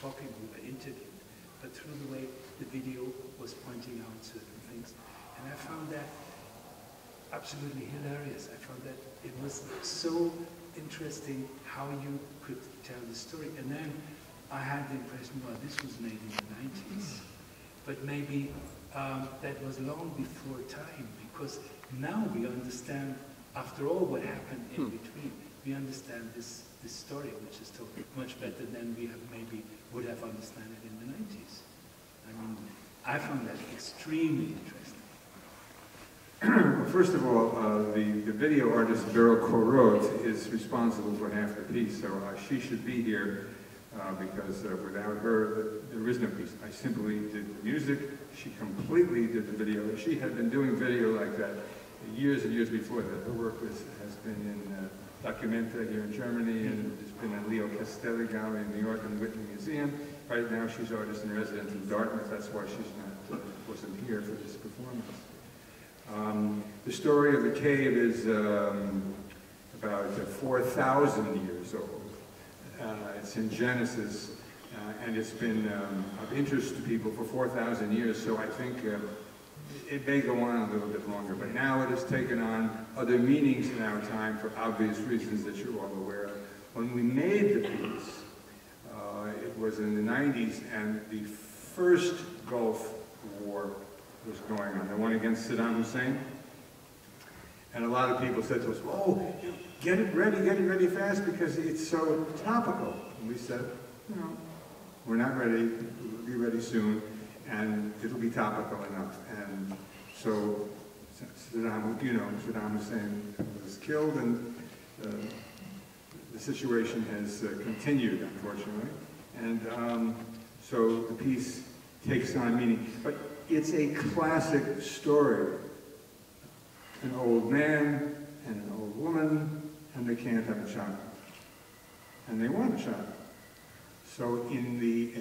talking, we were interviewed, but through the way the video was pointing out certain things. And I found that absolutely hilarious. I found that it was so interesting how you could tell the story. And then I had the impression, well, this was made in the 90s, but maybe that was long before time, because now we understand, after all what happened in between, we understand this story, which is told much better than we have maybe would have understood it in the 90s. I mean, I found that extremely interesting. Well, first of all, the video artist Beryl Corot is responsible for half the piece, so she should be here because without her, there is no piece. I simply did the music, she completely did the video. She had been doing video like that years and years before that. Her work has been in Documenta here in Germany, and it's been at Leo Castelli Gallery in New York and the Whitney Museum. Right now she's artist in residence in Dartmouth. That's why she's not wasn't here for this performance. The story of the cave is about 4,000 years old. It's in Genesis, and it's been of interest to people for 4,000 years, so I think it may go on a little bit longer. But now it has taken on other meanings in our time for obvious reasons that you're all aware of. When we made the piece, it was in the 90s, and the first Gulf War was going on, the one against Saddam Hussein. And a lot of people said to us, oh, get it ready fast because it's so topical. And we said, no, we're not ready, we'll be ready soon, and it'll be topical enough. And so Saddam Hussein was killed, and the situation has continued, unfortunately. And so the piece takes on meaning. But it's a classic story. An old man and an old woman, and they can't have a child. And they want a child. So and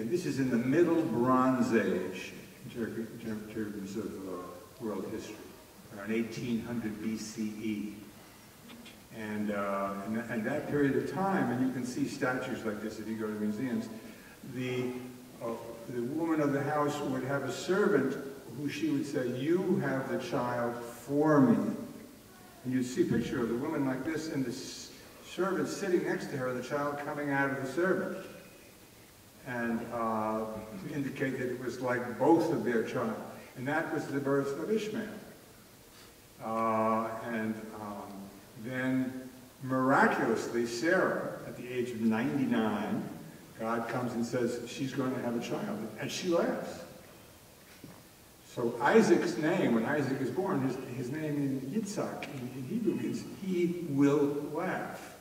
this is in the Middle Bronze Age, in terms of world history, around 1800 BCE. And that period of time, and you can see statues like this if you go to museums, the woman of the house would have a servant who she would say, you have the child for me. And you'd see a picture of the woman like this, and the servant sitting next to her, and the child coming out of the servant. And to indicate that it was like both of their child. And that was the birth of Ishmael. Then miraculously, Sarah, at the age of 99, God comes and says, she's going to have a child, and she laughs. So Isaac's name, when Isaac is born, his name in Yitzhak, in Hebrew, means he will laugh.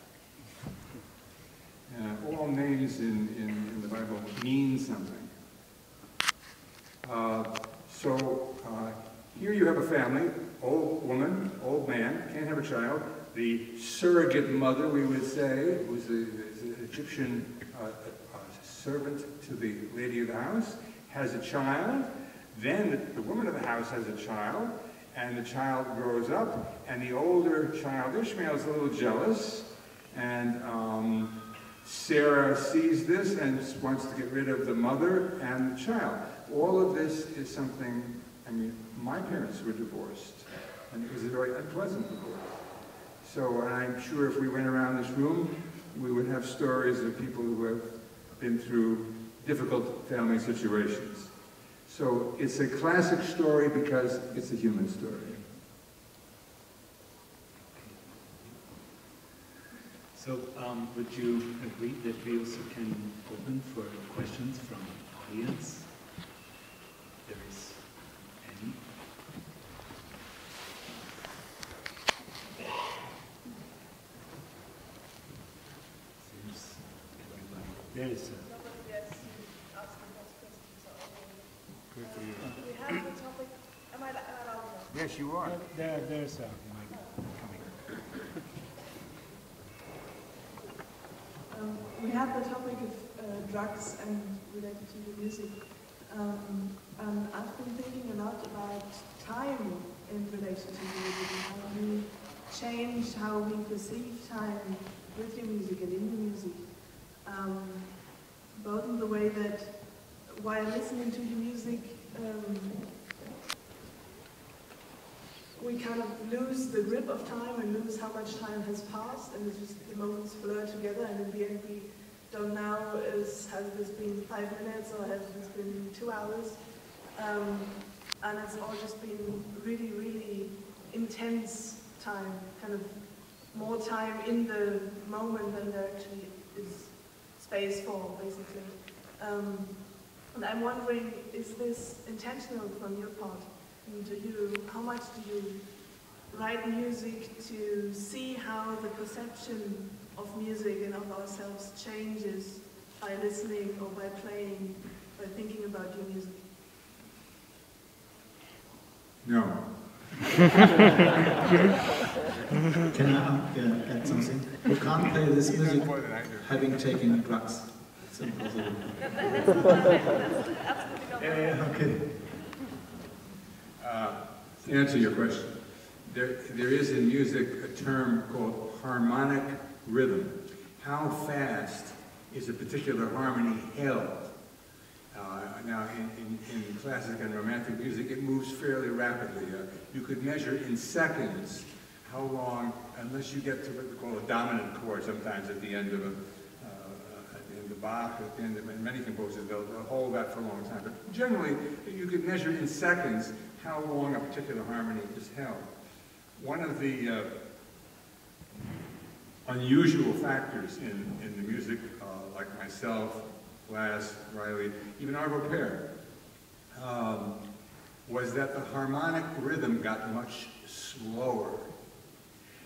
All names in the Bible mean something. Here you have a family, old woman, old man, can't have a child. The surrogate mother, we would say, was an Egyptian servant to the lady of the house, has a child. Then the woman of the house has a child, and the child grows up, and the older child, Ishmael, is a little jealous, and Sarah sees this and wants to get rid of the mother and the child. All of this is something, I mean, my parents were divorced, and it was a very unpleasant divorce. So I'm sure if we went around this room, we would have stories of people who have been through difficult family situations. So it's a classic story because it's a human story. So would you agree that we also can open for questions from the audience? If there is any. Seems everybody. There is a. We have the topic. Am I allowed to? Yes, you are. There's a mic coming. We have the topic of drugs and related to the music. I've been thinking a lot about time in relation to music and how you changed how we perceive time with your music and in the music. both in the way that while listening to the music, we kind of lose the grip of time and lose how much time has passed, and it's just the moments blur together, and in the end we don't know has this been 5 minutes or has this been 2 hours, and it's all just been really, really intense time, kind of more time in the moment than there actually is space for, basically. And I'm wondering, is this intentional from your part? And how much do you write music to see how the perception of music and of ourselves changes by listening or by playing, by thinking about your music? No. Can I add something? You can't play this music having taken drugs. It's impossible. Okay. To answer your question, there is in music a term called harmonic rhythm. How fast is a particular harmony held? Now, in classic and romantic music, it moves fairly rapidly. You could measure in seconds how long, unless you get to what we call a dominant chord, sometimes at the end of Bach, at the end of many composers, they'll hold that for a long time. But generally, you could measure in seconds how long a particular harmony is held. One of the unusual factors in the music, like myself, Glass, Riley, even Arvo Pärt, was that the harmonic rhythm got much slower.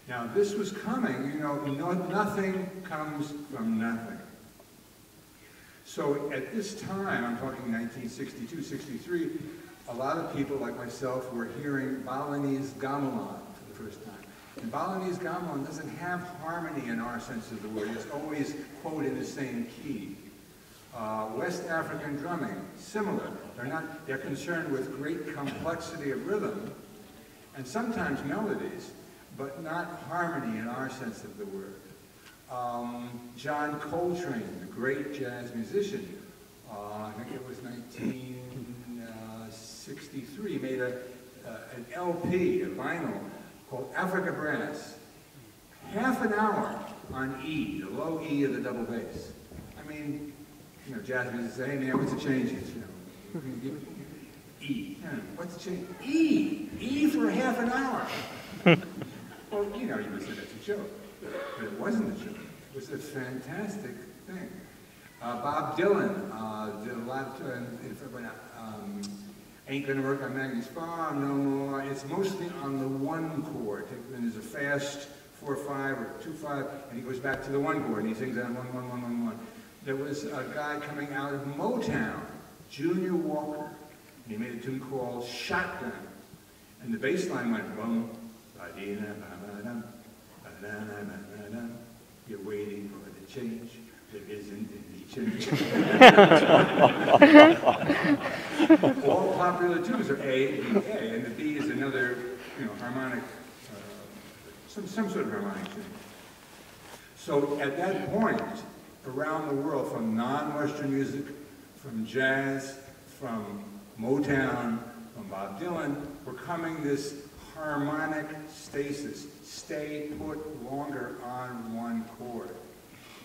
Now this was coming, you know, nothing comes from nothing. So at this time, I'm talking 1962, 63, a lot of people like myself were hearing Balinese gamelan for the first time. And Balinese gamelan doesn't have harmony in our sense of the word. It's always, quote, in the same key. West African drumming, similar. They're concerned with great complexity of rhythm and sometimes melodies, but not harmony in our sense of the word. John Coltrane, the great jazz musician, I think it was 1963, made an LP, a vinyl, called Africa Brass. Half an hour on E, the low E of the double bass. I mean, you know, jazz musicians say, hey man, what's the changes? You know, E. What's the change? E! E for half an hour! Well, you know, you would say that's a joke. But it wasn't a joke. It was a fantastic thing. Bob Dylan did a lot of, Ain't Gonna Work on Maggie's Farm no more. It's mostly on the one chord. And there's a fast 4/5 or 2/5, and he goes back to the one chord, and he sings on 1/1/1/1/1. There was a guy coming out of Motown, Junior Walker, and he made a tune called Shotgun. And the bass line went boom, ba-dee-na-ba-ba-dum, ba-da-na-ba-ba-dum. You're waiting for the change. There isn't any change. All popular tunes are A, B, A, and the B is another, you know, harmonic, some sort of harmonic tune. So at that point, around the world, from non-Western music, from jazz, from Motown, from Bob Dylan, we're coming this harmonic stasis, stay put longer on one chord.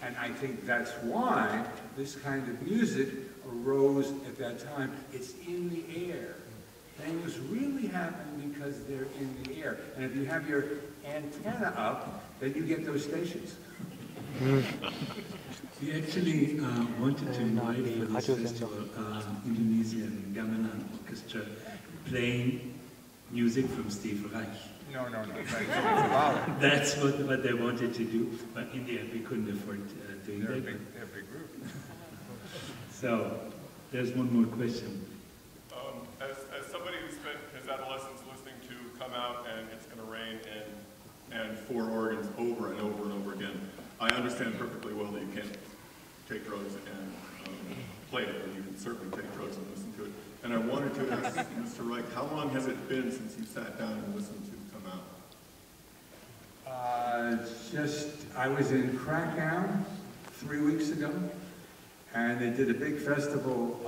And I think that's why this kind of music arose at that time. It's in the air. Things really happen because they're in the air. And if you have your antenna up, then you get those stations. We actually wanted to invite for this festival Indonesian gamelan orchestra playing music from Steve Reich. No. That's what they wanted to do, but in the end we couldn't afford doing that. They're a big group. So, there's one more question. As somebody who spent his adolescence listening to Come Out and It's Gonna Rain and four organs over and over and over again, I understand perfectly well that you can't take drugs and play it, but you can certainly take drugs and listen to it. And I wanted to ask Mr. Reich, how long has it been since you sat down and listened to Come Out? I was in Krakow 3 weeks ago, And they did a big festival